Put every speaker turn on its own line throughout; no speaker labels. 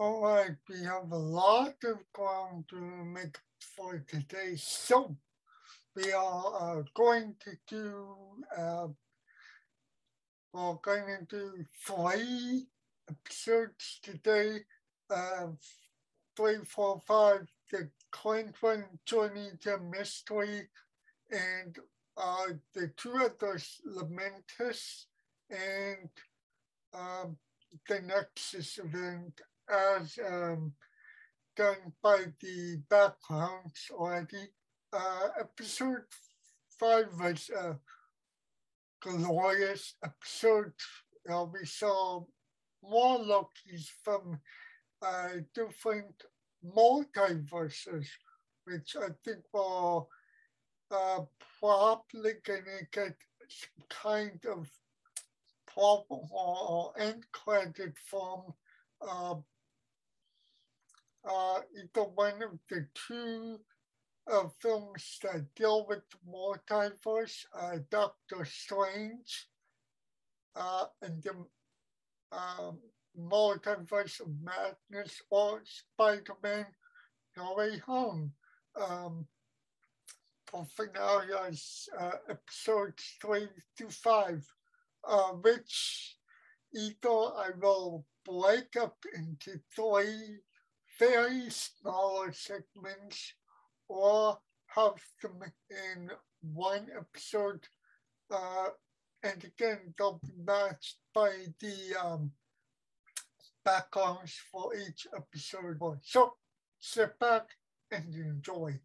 All right, we have a lot of ground to make for today. So we are going to do we're going to do 3 episodes today. 3, 4, 5, the Clinton journey to mystery, and the 2 others, Lamentus and the Nexus event, as done by the backgrounds already. Episode 5 was a glorious episode. We saw more Lokis from different multiverses, which I think were probably going to get some kind of problem or end credit from either one of the 2 films that deal with the multiverse, Doctor Strange and the Multiverse of Madness, or Spider-Man No Way Home. For episodes 3 to 5, which either I will break up into 3 very smaller segments or have them in one episode. And again, they'll be matched by the backgrounds for each episode. So sit back and enjoy.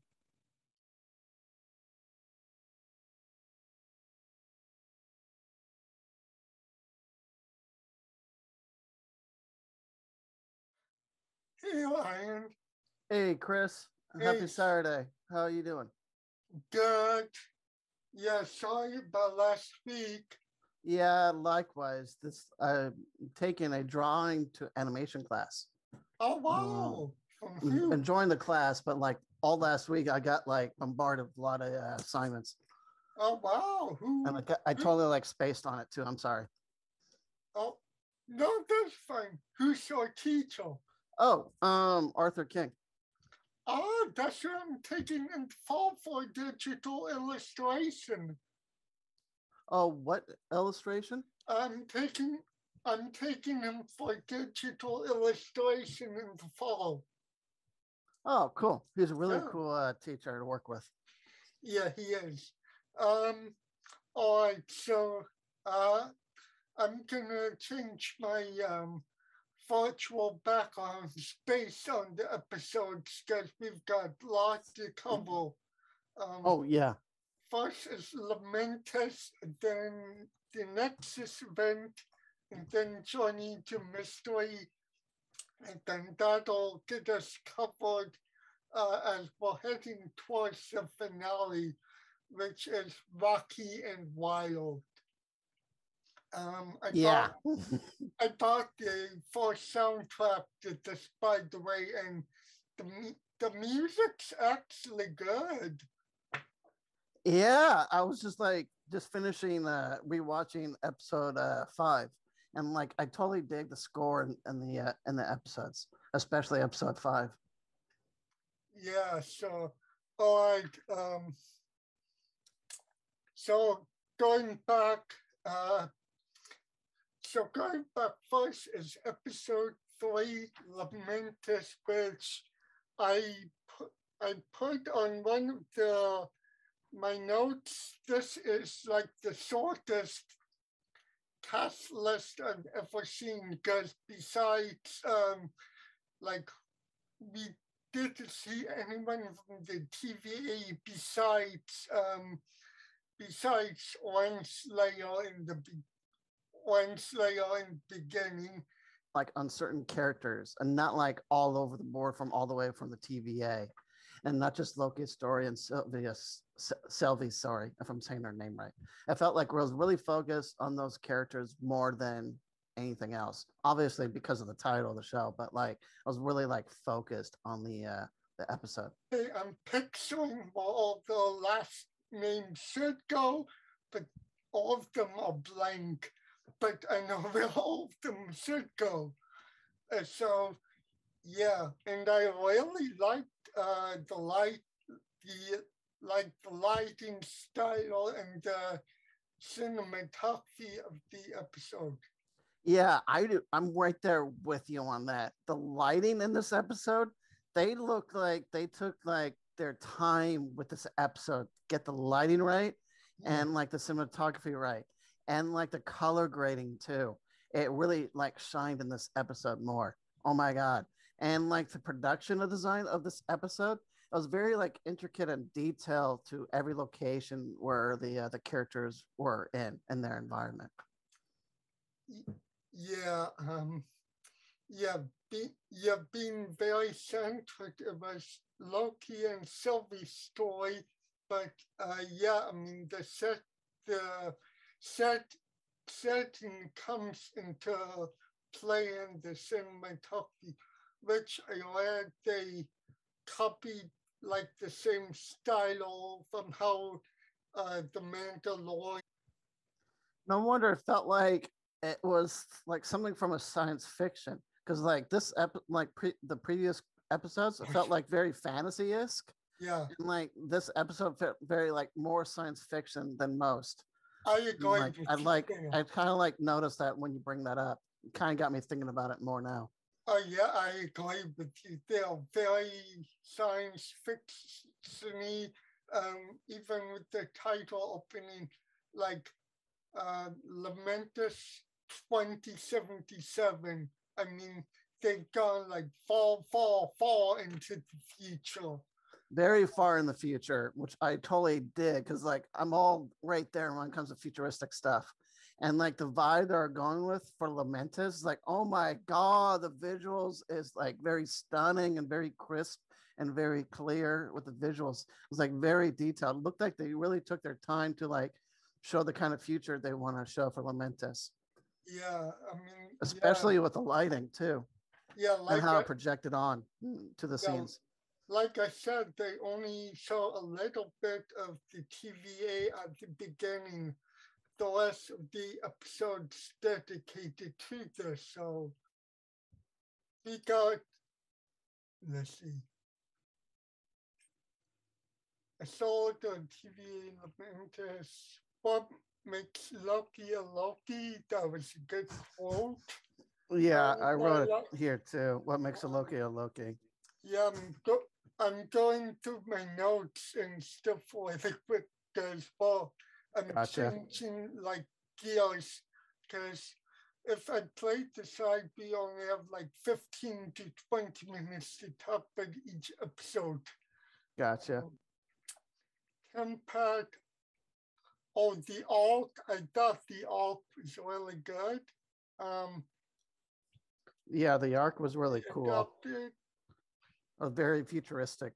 Hey, Ryan.
Hey, Chris. Happy Saturday. How are you doing?
Good. Yeah, sorry about last week.
Yeah, likewise. I'm taking a drawing to animation class.
Oh, wow.
Enjoying the class, but like all last week, I got like bombarded with a lot of assignments.
Oh, wow.
And I totally like spaced on it too. I'm sorry.
Oh, no, that's fine. Who's your teacher?
Oh, Arthur King.
Oh, that's what I'm taking in fall for digital illustration.
Oh, what illustration?
I'm taking him for digital illustration in the fall.
Oh, cool. He's a really cool teacher to work with.
Yeah, he is. All right, so I'm gonna change my virtual backgrounds based on the episodes because we've got lots to cover.
Oh, yeah.
First is Lamentus, then the Nexus event, and then Journey to Mystery. And then that'll get us covered as we're heading towards the finale, which is Rocky and Wild. I thought the first soundtrack did this, by the way, and the music's actually good.
Yeah, I was just finishing rewatching episode 5, and like I totally dig the score in the episodes, especially episode 5.
Yeah, so all right. So going back first is episode 3, Lamentus, which I put on one of my notes. This is like the shortest cast list I've ever seen, because besides we didn't see anyone from the TVA besides Renslayer in the beginning.
Like on certain characters, and not like all over the board all the way from the TVA, and not just Loki's story and Sylvie's story, if I'm saying her name right. I felt like we was really focused on those characters more than anything else. Obviously because of the title of the show, but like I was really like focused on the episode.
Hey, I'm picturing where all the last names should go, but all of them are blank. But I know where all of them should go. So Yeah, and I really liked the the lighting style and the cinematography of the episode.
Yeah, I do. I'm right there with you on that. The lighting in this episode, they look like they took like their time with this episode, get the lighting right
Yeah,
and like the cinematography right and like the color grading too. It really like shined in this episode more. Oh my god. And like the production of design of this episode, it was very like intricate and detailed to every location where the characters were in their environment.
yeah, yeah, yeah, being very centered. It was Loki and Sylvie's story, but yeah, I mean the set setting comes into play in the cinematography, which I read they copied like the same style from how the Mandalorian.
No wonder it felt like it was like something from a science fiction because like the previous episodes it felt like very fantasy-esque
Yeah,
and like this episode felt very like more science fiction than most.
I
And,
agree
like
with
I
you
like
there.
I kind of like noticed that when you bring that up, it kind of got me thinking about it more now.
Oh yeah, I agree with you. They're very science fiction-y, even with the title opening, like Lamentus 2077. I mean, they've gone like far into the future.
Very far in the future, which I totally did because like I'm all right there when it comes to futuristic stuff. And like the vibe they're going with for Lamentus, like, oh my god, the visuals is like very stunning and very crisp and very clear with the visuals. It was like very detailed. It looked like they really took their time to like show the kind of future they want to show for Lamentus,
Yeah, I mean, yeah,
especially with the lighting too
yeah,
and how it projected on to the
yeah,
scenes.
like I said, they only show a little bit of the TVA at the beginning. The rest of the episode's dedicated to this. So we got, let's see, I saw the TVA Lamentus. What makes Loki a Loki? That was a good quote.
Yeah, I
I
wrote
like,
it here too. What makes a Loki a Loki?
yeah, I'm going through my notes and stuff like with as well. I'm
Gotcha.
changing like gears because if I play the side, we only have like 15 to 20 minutes to talk about each episode.
Gotcha.
Compared, oh, the arc, I thought the arc was really good. Um,
Yeah, the arc was really cool.
adopted,
Very futuristic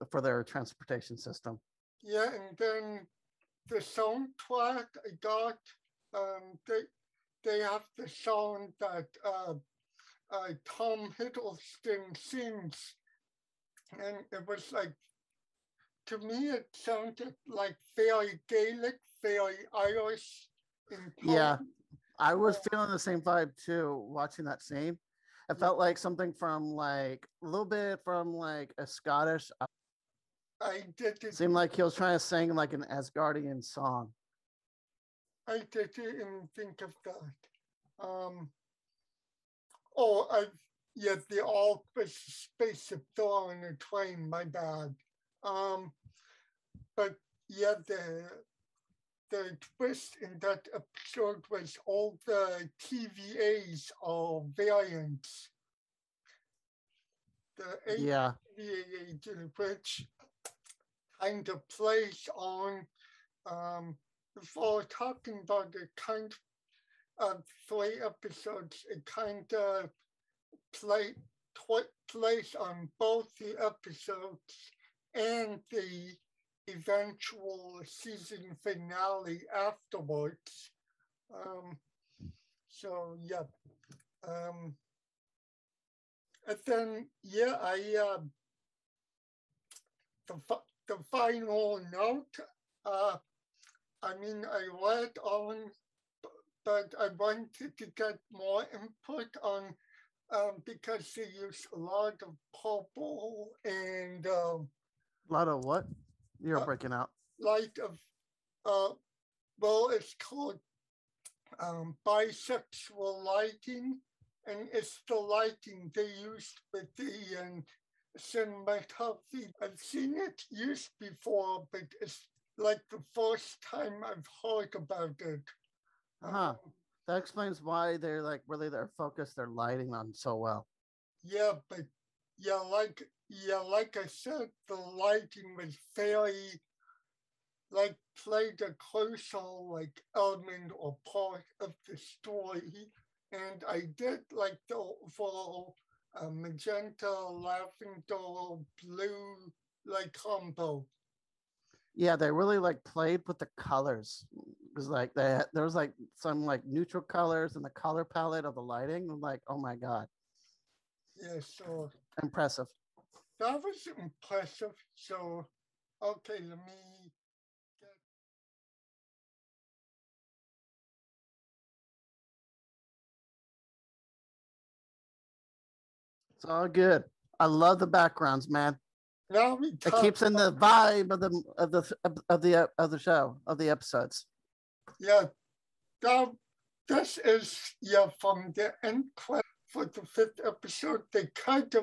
for their transportation system.
yeah, and then the soundtrack I got, they have the song that Tom Hiddleston sings, and it was like to me it sounded like very Gaelic, very Irish in
Yeah,
tone.
I
Uh,
was feeling the same vibe too watching that scene. It
yeah,
felt like something from like a little bit from like a Scottish.
I didn't,
Seemed like he was trying to sing like an Asgardian song.
I didn't even think of that. Oh, yeah, the all space of Thor in a train. My bad. Um, but yeah, the twist in that episode was all the TVAs or variants, the eight
Yeah,
TVA agent, which kind of plays on, before talking about the kind of 3 episodes, it kind of play, plays on both the episodes and the eventual season finale afterwards. Um, so yeah, um, and then yeah, the final note. Uh, I mean, I read on, but I wanted to get more input on because they use a lot of purple and
A lot of what? You're
uh,
breaking out.
light of well, it's called bisexual lighting, and it's the lighting they used with the cinematography. I've seen it used before, but it's like the first time I've heard about it.
Huh. That explains why they're like really their focus, their lighting on so well.
Yeah, but like I said, the lighting was very like played a crucial like element or part of the story, and I did like the overall magenta, lavender, blue like combo.
Yeah, they really like played with the colors. It was like there was like some like neutral colors in the color palette of the lighting. I'm like, oh my god,
Yeah, so
impressive.
that was impressive. So okay, let me get
It's all good. I love the backgrounds, man.
now we
It
talk
keeps in the vibe of the show of the episodes.
yeah, that this is yeah from the end credit for the fifth episode. They kind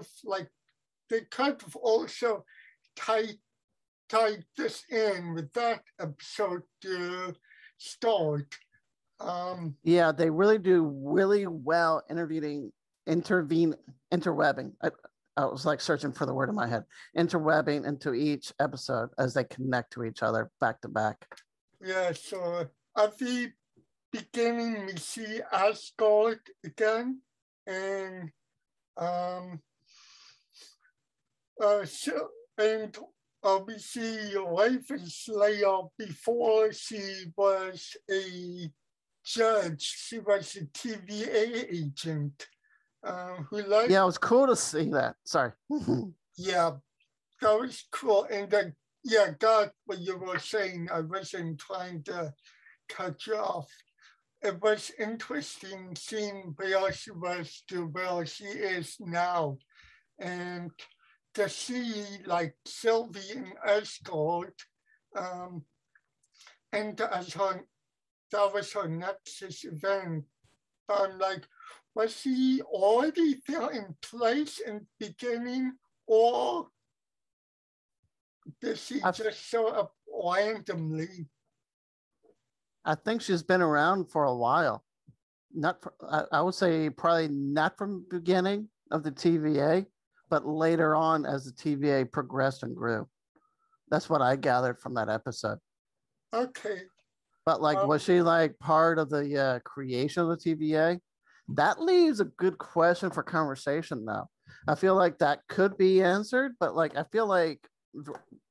of also tied this in with that episode to start.
Yeah, they really do really well interwebbing. I was like searching for the word in my head. Interwebbing into each episode as they connect to each other back to back.
Yeah, so at the beginning we see Asgard again, and so and we see Raven before she was a judge. She was a TVA agent. Who like
Yeah, it was cool to see that. Sorry.
yeah, that was cool. And then yeah, got what you were saying. I wasn't trying to cut you off. It was interesting seeing where she was to where she is now. And to see like Sylvie and Asgard, um, and as her that was her Nexus event. But I'm like, was he already there in place in the beginning, or did she
I,
just show up randomly?
I think she's been around for a while. Not, for, I would say probably not from the beginning of the TVA, but later on as the TVA progressed and grew. That's what I gathered from that episode.
Okay.
But like, was she like part of the creation of the TVA? That leaves a good question for conversation, though. I feel like that could be answered, but like, I feel like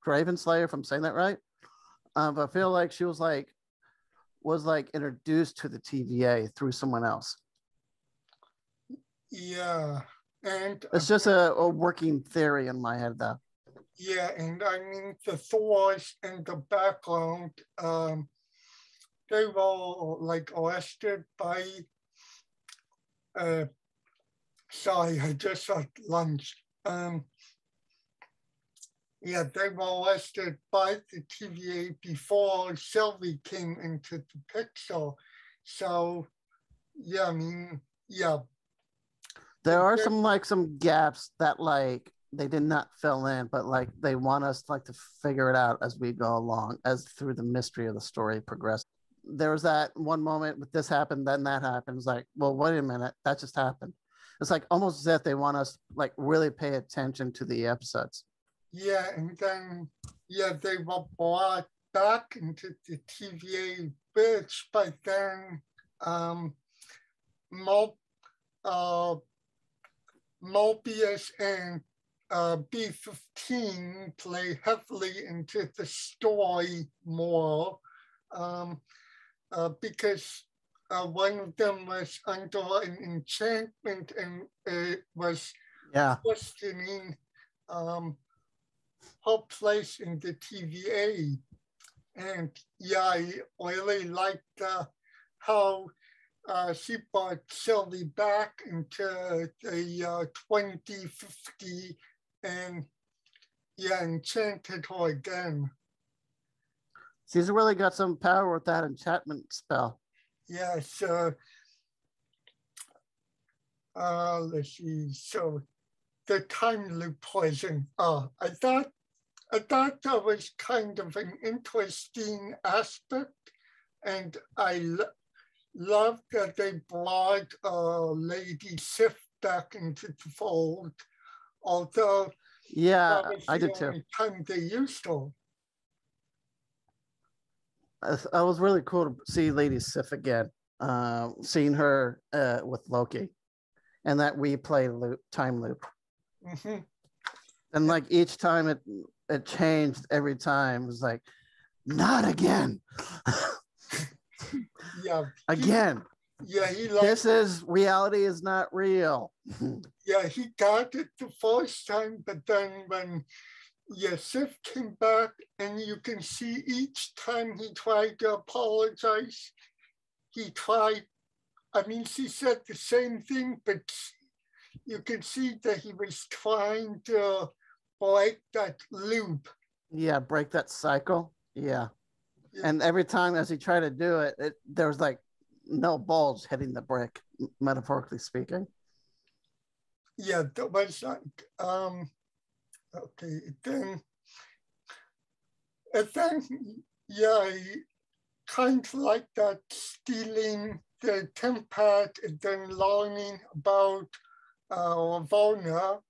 Dravenslayer, if I'm saying that right, but I feel like she was like introduced to the TVA through someone else.
Yeah. And
It's just a working theory in my head, though.
yeah, and I mean the Thors in the background, they were like arrested by sorry, I just had lunch. Yeah, they were arrested by the TVA before Sylvie came into the picture. So yeah, I mean, yeah.
There are some gaps that like they did not fill in, but like they want us like to figure it out as we go along, as through the mystery of the story progresses. There was that one moment with this happened, then that happens. Like, well, wait a minute, that just happened. It's like almost as if they want us like really pay attention to the episodes.
Yeah, and then yeah, they were brought back into the TVA bitch, but then Mo, uh, Mobius and B-15 play heavily into the story more because one of them was under an enchantment and was questioning her place in the TVA. And yeah, I really liked how she brought Sylvie back into the 2050 and enchanted her again.
She's really got some power with that enchantment spell.
Yes. Let's see. So the time loop poison. I thought that was kind of an interesting aspect, and I love that they brought Lady Sif back into the fold. Although,
yeah,
that was
I
the
did too.
only time they used her.
It was really cool to see Lady Sif again. Seeing her with Loki, and that replay loop, time loop.
Mm-hmm.
And like each time it changed every time. It was like, not again.
Yeah.
Again.
He
this is reality is not real.
Yeah, he got it the first time, but then when Sif came back, and you can see each time he tried to apologize, she said the same thing, but you can see that he was trying to break that loop.
Yeah, break that cycle. Yeah. And every time as he tried to do it, there was like no bulge hitting the brick, metaphorically speaking.
Yeah, that was like, okay, then, I kind of like that, stealing the template and then learning about Ravonna.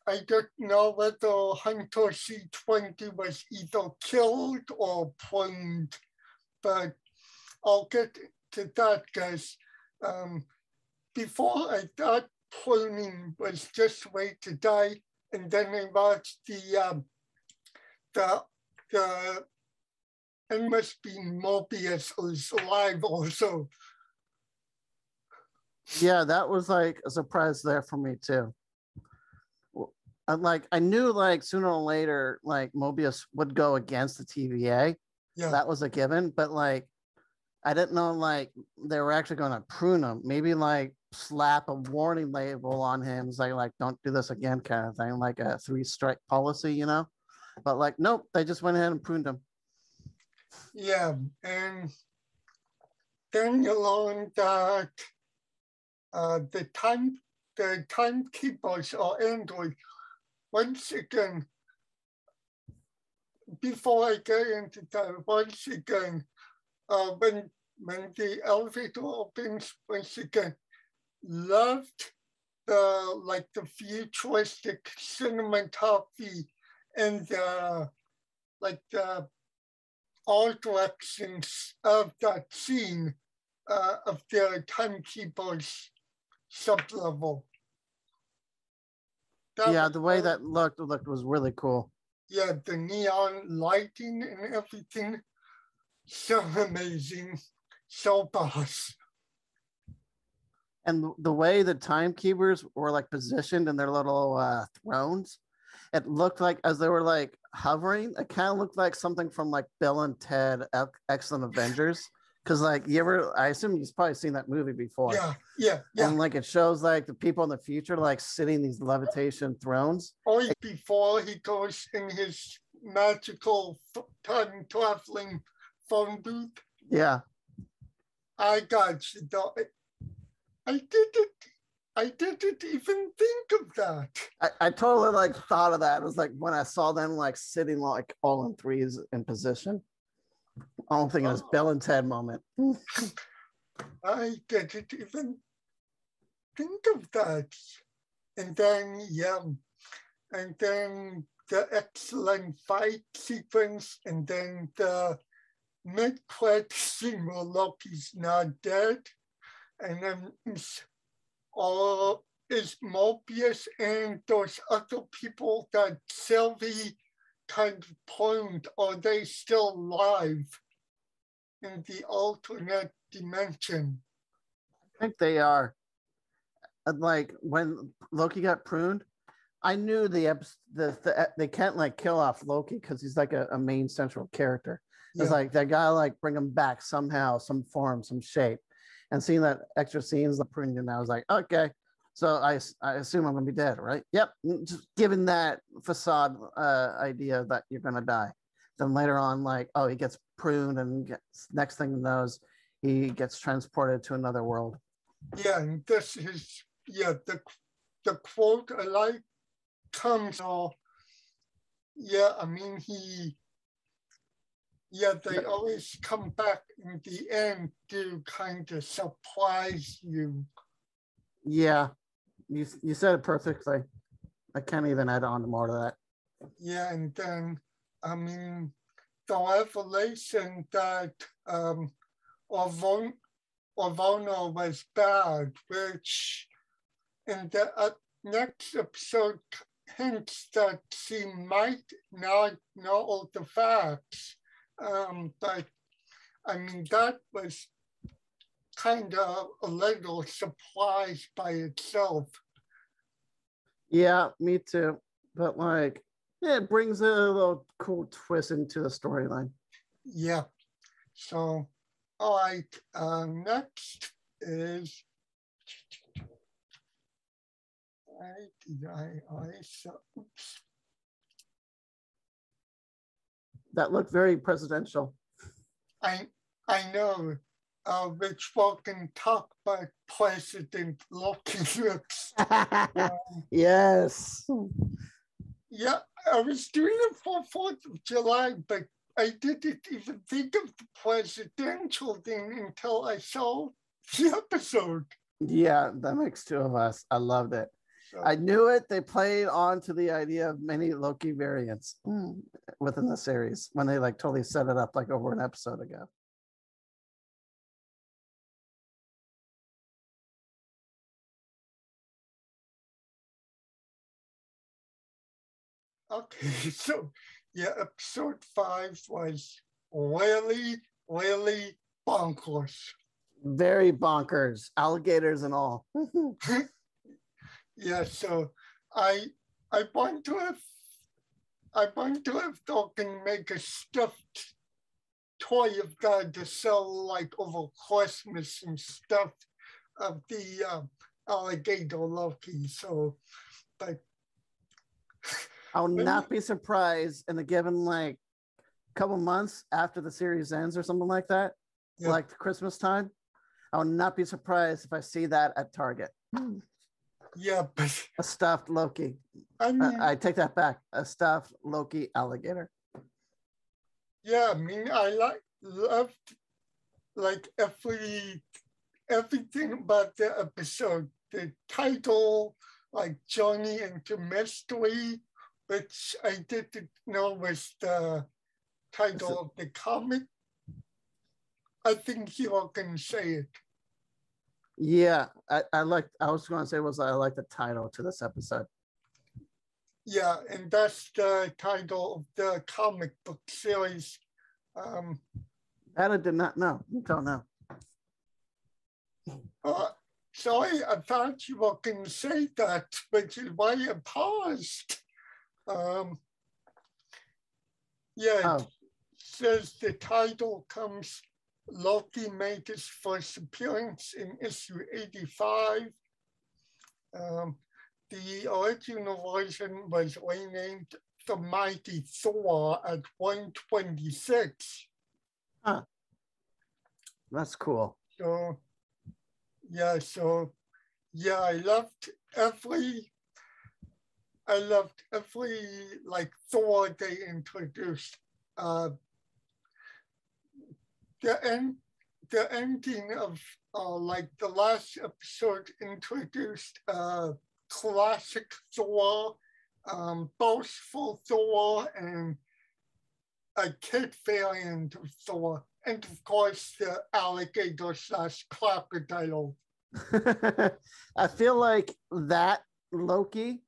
I don't know whether Hunter C20 was either killed or pruned, but I'll get to that because before I thought pruning was just a way to die, and then I watched the it must be Mobius was alive also.
Yeah, that was like a surprise there for me too. I knew like sooner or later, like Mobius would go against the TVA.
Yeah.
That was a given, but like I didn't know like they were actually going to prune him. Maybe like slap a warning label on him, like don't do this again, kind of thing, like a 3-strike policy, you know. But like nope, they just went ahead and pruned him.
Yeah, and then you learn that the timekeepers or android. Once again, before I get into that, once again, when the elevator opens, once again, loved the futuristic cinematography and the art directions of that scene of the timekeepers sublevel.
The way that looked was really cool.
Yeah, the neon lighting and everything, so amazing, so boss.
And the way the timekeepers were like positioned in their little thrones, it looked like as they were like hovering, it kind of looked like something from like Bill and Ted Excellent Avengers. Because like I assume you've probably seen that movie before.
Yeah.
And like it shows like the people in the future like sitting in these levitation thrones.
Or before he goes in his magical time traveling phone booth.
Yeah.
I got you. I didn't even think of that.
I totally like thought of that. It was like when I saw them like sitting like all in threes in position. I don't think it was Bill and Ted moment.
I didn't even think of that. And then, and then the excellent fight sequence, and then the mid-credit scene where Loki's not dead, and then is Mobius and those other people that Sylvie kind of pointed, are they still alive in the alternate dimension?
I think they are. Like when Loki got pruned, I knew they can't like kill off Loki because he's like a main central character. It's like they gotta like bring him back somehow, some form, some shape. And seeing that extra scenes like printing, and I was like, okay. So I assume I'm gonna be dead, right? Yep. Just given that facade idea that you're gonna die. Then later on, like, oh, he gets pruned and next thing he knows, he gets transported to another world.
Yeah, and this is the quote I like comes off. Yeah, I mean they always come back in the end to kind of surprise you.
Yeah, you said it perfectly. I can't even add on more to that.
Yeah, and then I mean the revelation that Orvono was bad, which in the next episode hints that she might not know all the facts. But I mean, that was kind of a little surprise by itself.
Yeah, me too. But like, yeah, it brings a little cool twist into the storyline.
Yeah. So, all right. Next is. Oops.
That looked very presidential.
I know. Which one can talk about President Loki looks.
Yes.
Yeah, I was doing it for 4th of July, but I didn't even think of the presidential thing until I saw the episode.
Yeah, that makes two of us. I loved it. So, I knew it. They played on to the idea of many Loki variants within the series when they like totally set it up like over an episode ago.
Okay, so yeah, episode 5 was really, really bonkers.
Very bonkers, alligators and all.
Yeah, so I wonder if they can make a stuffed toy of that to sell like over Christmas and stuff of the alligator Loki. So, but
I'll not be surprised in a given like couple months after the series ends or something like that, like Christmas time. I will not be surprised if I see that at Target.
Yeah, but
a stuffed Loki.
I mean,
I take that back. A stuffed Loki alligator.
Yeah, I mean, I loved like everything about the episode. The title, like Journey into Mystery, which I didn't know was the title of the comic. I think you all can say it.
Yeah, I was going to say I like the title to this episode.
Yeah, and that's the title of the comic book series.
That I did not know. Don't know.
Sorry, I thought you were going to say that, which is why I paused. It says the title comes, Loki made his first appearance in issue 85. The original version was renamed The Mighty Thor at 126.
Huh. That's cool.
So I loved every like Thor they introduced. The ending of like the last episode introduced classic Thor, boastful Thor, and a kid variant of Thor, and of course the alligator / crocodile.
I feel like that Loki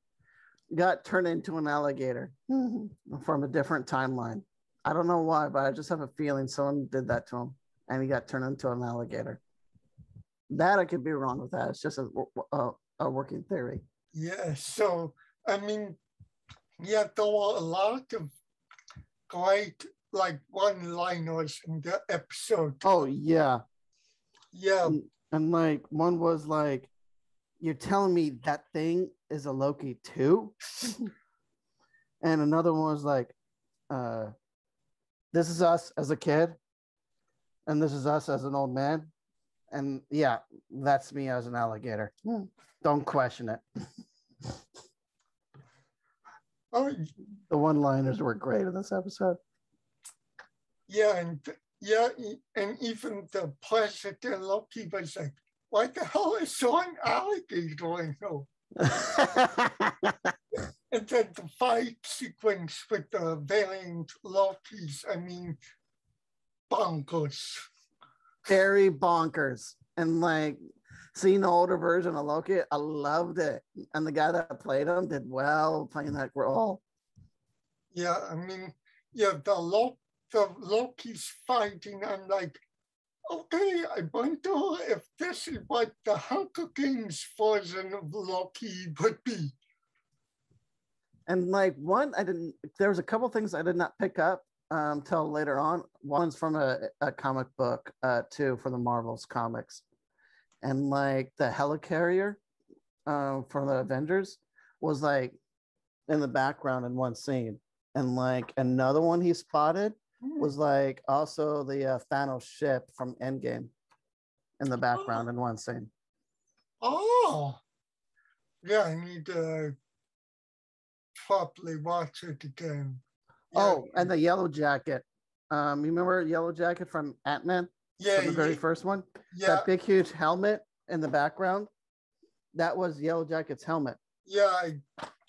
got turned into an alligator from a different timeline. I don't know why, but I just have a feeling someone did that to him and he got turned into an alligator. That I could be wrong with that. It's just a working theory.
Yeah, so I mean, yeah, there were a lot of great like one-liners in the episode.
Oh yeah.
Yeah.
And like one was like, "You're telling me that thing is a Loki too?" And another one was like, "This is us as a kid, and this is us as an old man, and yeah, that's me as an alligator. Don't question it."
Oh,
The one-liners were great in this episode.
yeah, and even the president Loki was like, "What the hell is so an alligator in here?" And then the fight sequence with the variant Lokis, I mean, bonkers.
Very bonkers. And like seeing the older version of Loki, I loved it. And the guy that played him did well playing that role.
Yeah, I mean, yeah, the Loki's fighting. I'm like, okay, I wonder if this is what the Hunger Games version of Loki would be.
And like there was a couple things I did not pick up till later on. One's from a comic book too, for the Marvel's comics. And like the helicarrier from the Avengers was like in the background in one scene. And like another one he spotted was like also the Thanos ship from Endgame in the background in one scene.
Oh, yeah, I need to probably watch it again. Yeah.
Oh, and the Yellow Jacket. You remember Yellow Jacket from Ant-Man?
Yeah,
the very first one?
Yeah.
That big, huge helmet in the background? That was Yellow Jacket's helmet.
Yeah, I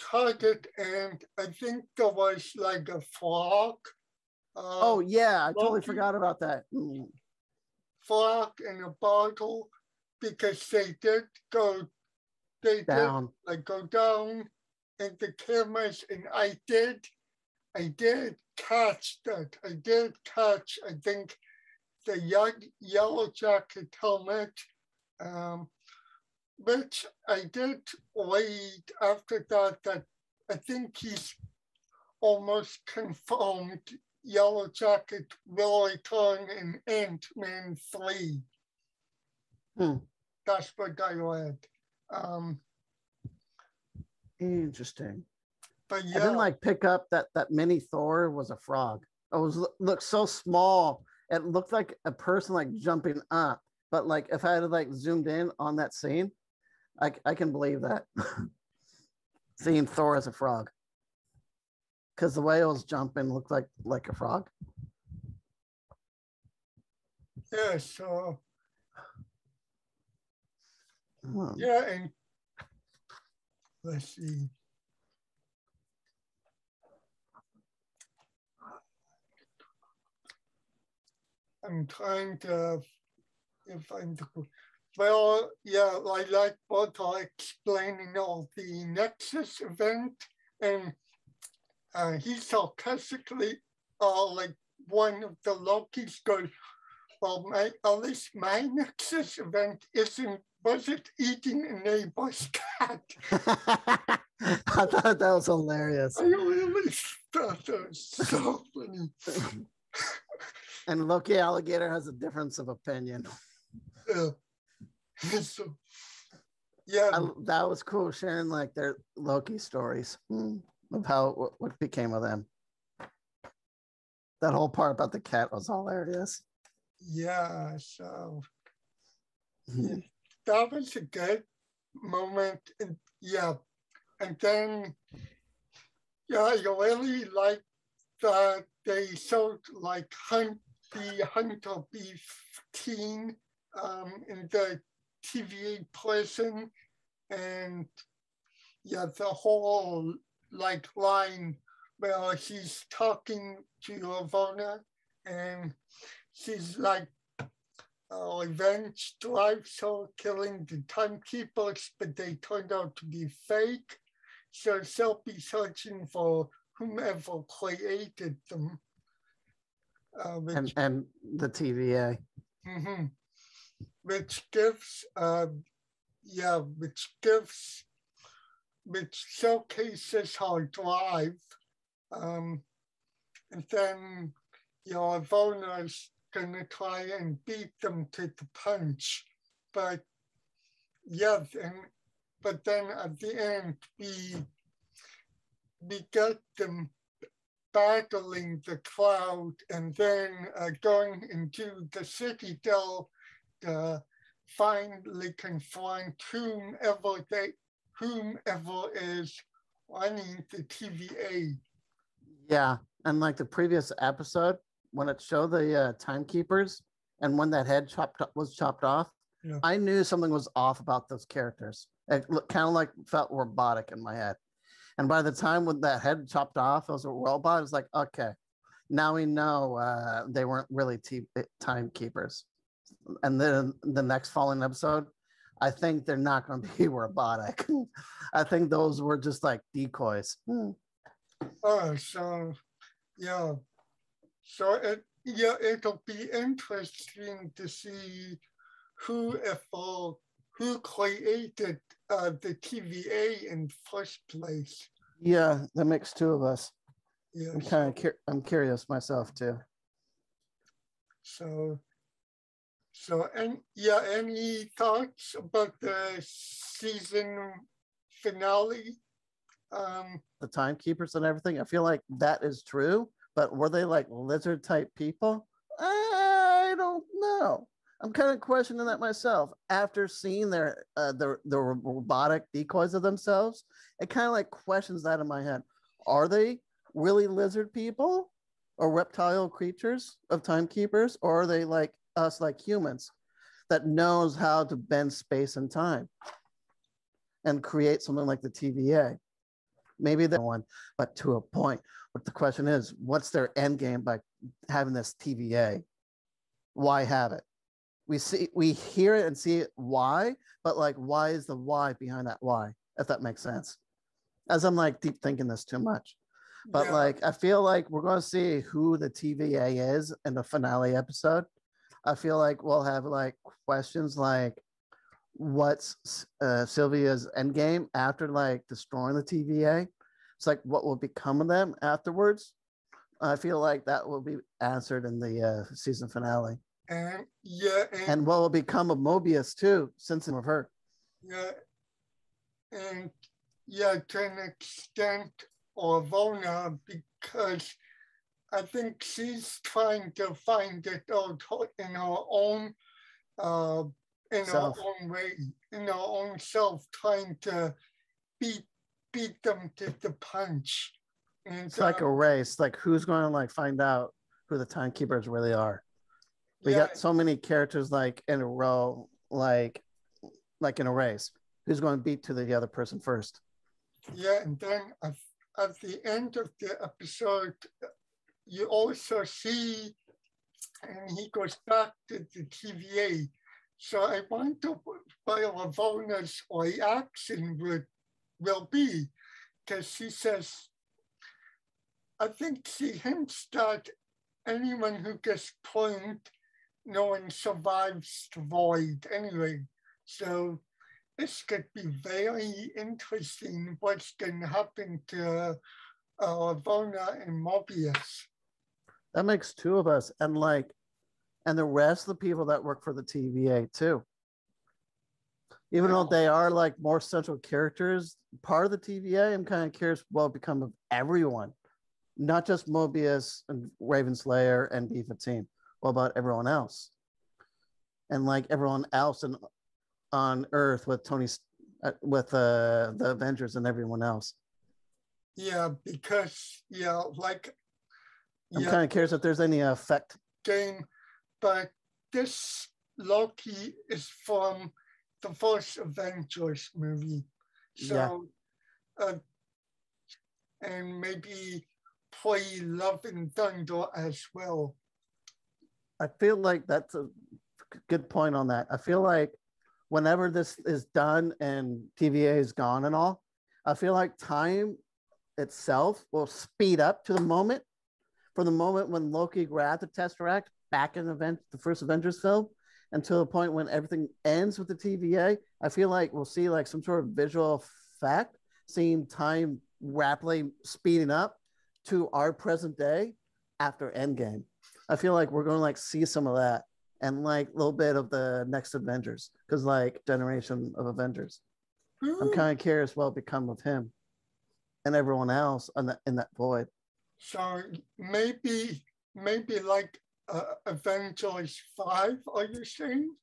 caught it, and I think there was like a frog.
Oh, yeah, I totally forgot about that.
Frog in a bottle, because they did go
down.
Go down in the cameras, and I did catch that. I did catch, I think, the Yellow Jacket helmet, which I did read after that I think he's almost confirmed Yellow Jacket will return in Ant-Man 3. That's what I read.
Interesting.
But yeah,
I didn't like pick up that mini Thor was a frog. It looked so small. It looked like a person like jumping up. But like if I had like zoomed in on that scene, I can believe that. Seeing Thor as a frog. Because the way it was jumping looked like a frog.
Yeah, so yeah, and let's see. I'm trying to find the well, yeah, I like what are explaining of the Nexus event, and he sarcastically, like one of the Lokis goes, "Well, at least my Nexus event wasn't eating a neighbor's cat."
I thought that was hilarious.
I really thought that was so funny.
And Loki Alligator has a difference of opinion.
Yeah. So, yeah,
that was cool sharing like their Loki stories of how what became of them. That whole part about the cat was hilarious.
Yeah, so yeah, that was a good moment, and yeah, and then yeah, I really like that they showed like the Hunter B-15 in the TVA prison, and yeah, the whole like line where he's talking to Ravonna, and she's like, revenge drives her, killing the timekeepers, but they turned out to be fake. So she'll be searching for whomever created them.
And the TVA.
Mm-hmm. Which gives which showcases her drive. And then Avona's gonna try and beat them to the punch. But yeah, but then at the end we get them battling the crowd and then going into the city. They'll finally confront whomever is running the TVA.
Yeah, and like the previous episode, when it showed the timekeepers and when that head was chopped off,
Yeah.
I knew something was off about those characters. It kind of like felt robotic in my head. And by the time when that head chopped off, it was a robot. It was like, okay, now we know they weren't really timekeepers. And then the next following episode, I think they're not going to be robotic. I think those were just like decoys.
Oh, so yeah, so it'll be interesting to see who created the TVA in the first place.
Yeah, that makes two of us.
Yeah,
I'm curious myself too.
So any thoughts about the season finale?
The timekeepers and everything. I feel like that is true, but were they like lizard type people? I don't know. I'm kind of questioning that myself after seeing their the robotic decoys of themselves. It kind of like questions that in my head. Are they really lizard people or reptile creatures of timekeepers, or are they like us, like humans that knows how to bend space and time and create something like the TVA? Maybe they're one, but to a point. But the question is, what's their end game by having this TVA? Why have it? We hear it and see it why, but like, why is the why behind that why? If that makes sense. As I'm like deep thinking this too much. But
yeah.
like, I feel like we're going to see who the TVA is in the finale episode. I feel like we'll have like questions like, what's Sylvia's end game after like destroying the TVA? It's like, what will become of them afterwards? I feel like that will be answered in the season finale.
And
what will become of Mobius too, since of her.
Yeah, and to an extent, Orvona, because I think she's trying to find it out in her own way, in her own self, trying to beat them to the punch. And
it's like a race, like who's going to like find out who the timekeepers really are. We got so many characters like in a row, like in a race. Who's going to beat to the other person first?
Yeah, and then at the end of the episode, you also see, and he goes back to the TVA. So I wonder what Lavona's reaction will be, because she says, I think she hints that anyone who gets pruned, no one survives the void anyway. So this could be very interesting what's going to happen to Ravonna and Mobius.
That makes two of us, and the rest of the people that work for the TVA too. Even though they are like more central characters, part of the TVA, I'm kind of curious what will become of everyone, not just Mobius and Ravenslayer and B-15. What about everyone else? And like everyone else on Earth with with the Avengers and everyone else.
Yeah, because
I'm kind of curious if there's any effect
game, but this Loki is from the first Avengers movie, so and maybe play Love and Thunder as well.
I feel like that's a good point on that. I feel like whenever this is done and TVA is gone and all, I feel like time itself will speed up to the moment, from the moment when Loki grabbed the Tesseract back in the first Avengers film, until the point when everything ends with the TVA. I feel like we'll see like some sort of visual effect seeing time rapidly speeding up to our present day after Endgame. I feel like we're going to like see some of that and like a little bit of the next Avengers because like generation of Avengers. I'm kind of curious what will become of him and everyone else in that void.
So maybe like Avengers 5, are you saying?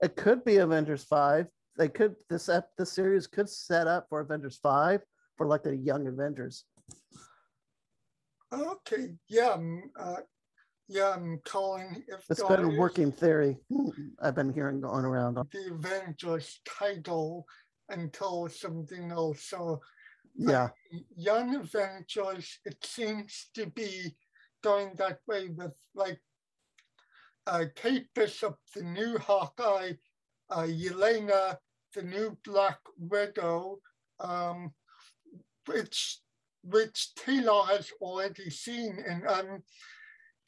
It could be Avengers 5. They could this series could set up for Avengers 5 for like the young Avengers.
Okay, yeah, I'm calling if
it's been a working theory I've been hearing going around.
The Avengers title until something else. So
yeah,
young Avengers, it seems to be going that way with like Kate Bishop, the new Hawkeye, Yelena, the new Black Widow, which Taylor has already seen, and I'm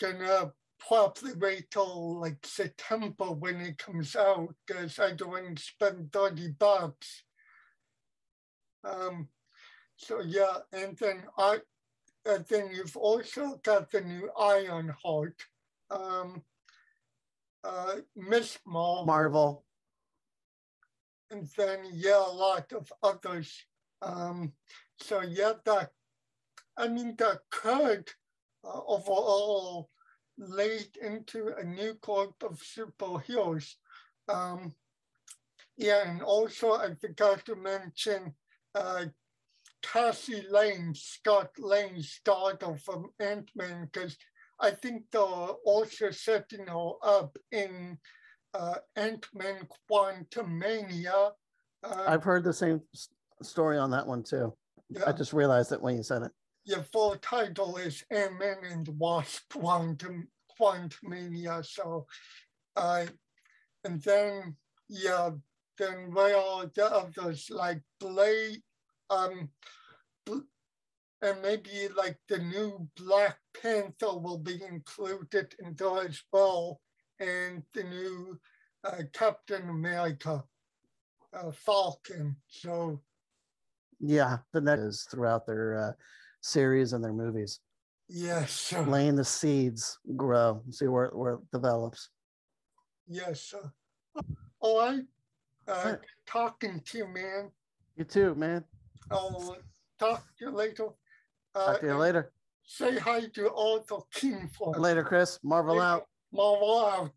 gonna probably wait till like September when it comes out because I don't want to spend $30. So yeah, and then you've also got the new Ironheart, Miss
Marvel,
and then a lot of others. So yeah, that could overall lead into a new group of superheroes. And also I forgot to mention Cassie Lane, Scott Lane's daughter from Ant-Man, because I think they're also setting her up in Ant-Man Quantumania.
I've heard the same story on that one too. Yeah. I just realized it when you said it.
Your full title is Ant-Man and Wasp Quantumania. So, and then then where are the others like Blade, and maybe like the new Black Panther will be included in there as well, and the new Captain America, Falcon. So
yeah, the next is throughout their series and their movies.
Yes.
Laying the seeds grow, see where it develops.
Yes. All right. Right. Talking to you, man.
You too, man.
I'll talk to you later.
Talk to you later.
Say hi to all the kinfolk.
Later, Chris. Marvel out.
Marvel out.